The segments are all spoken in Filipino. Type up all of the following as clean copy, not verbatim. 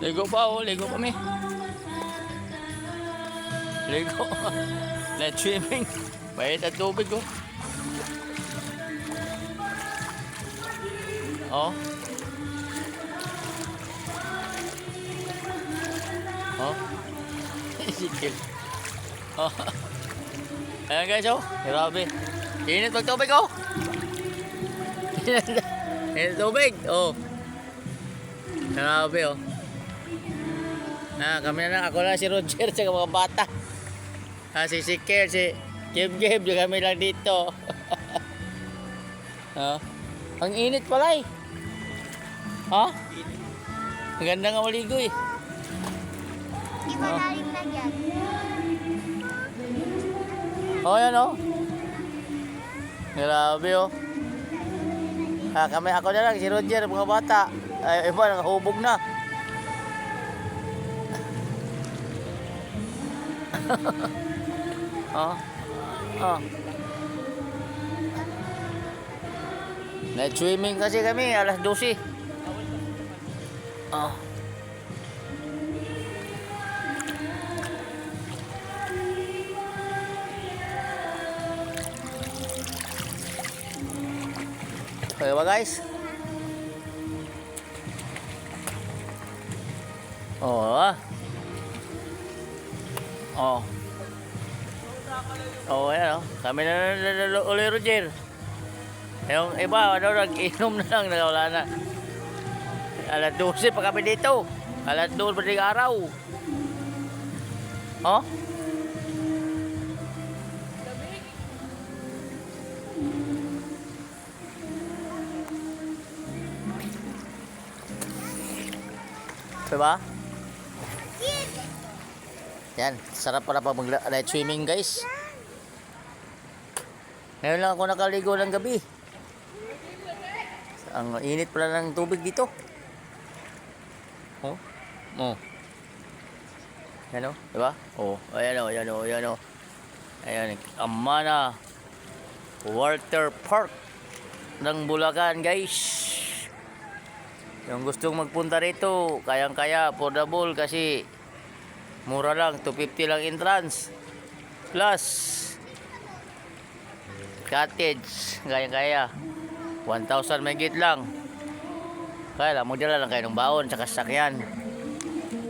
Ligo pa oh, ligo kami. Ligo. Let's swimming. Bayit at tubig oh. Oh. Oh. Sikil. Oh. Ayan guys oh. Grabe. Init pag tubig oh. Init tubig. Oh. Grabe oh. Kami na lang. Ako lang si Roger sa mga bata. Si Sikil, si Jeb, kami lang dito. Ang init pala eh. Ha? Ang ganda nga maligo eh. Di ba lalim na dyan? Oh, yan oh. Grabe oh. Ako na lang, si Roger, mga bata. Ay, iba, nakahubog na. Oh. Night swimming kasi kami, alas 12. Oh. Okay ba guys? Oh. Oh. Oh, ayan oh. Kami na uli Roger. Yung iba, nag-inom na lang, wala na. Alas 12 pa kami dito. Alas 12 pa rin araw. Oh? Diba? Yan, sarap pala pag mag-night swimming guys. Ngayon lang ako nakaligo ng gabi. Ang init pala ng tubig dito. Oh. Oh. Yan oh, diba? Oh, ayan oh, ayan oh, ayan oh. Ayan, Amana Water Park ng Bulacan guys. Yung gustong magpunta rito, kayang-kaya, affordable kasi mura lang, 250 lang entrance. Plus cottage, kayang-kaya 1,000 megit lang. Kaya lang, magdala lang kayo ng baon sa sasakyan.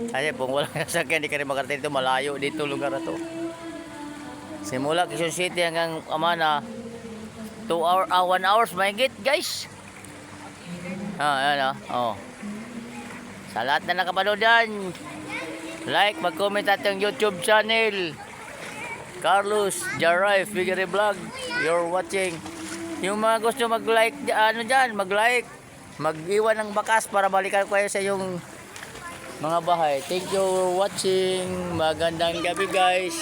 Kasi kung walang sasakyan, di ka rin makarating dito, malayo dito lugar na to. Simula Quezon City hanggang Amana, 1 hours megit guys. Ayan oh. Sa lahat na nakapanood yan, like, mag-comment at yung YouTube channel Carlos Jaray Figure Vlog. You're watching. Yung mga gusto mag-like mag-like, mag-iwan ng bakas para balikan ko kayo sa yung mga bahay. Thank you for watching. Magandang gabi guys.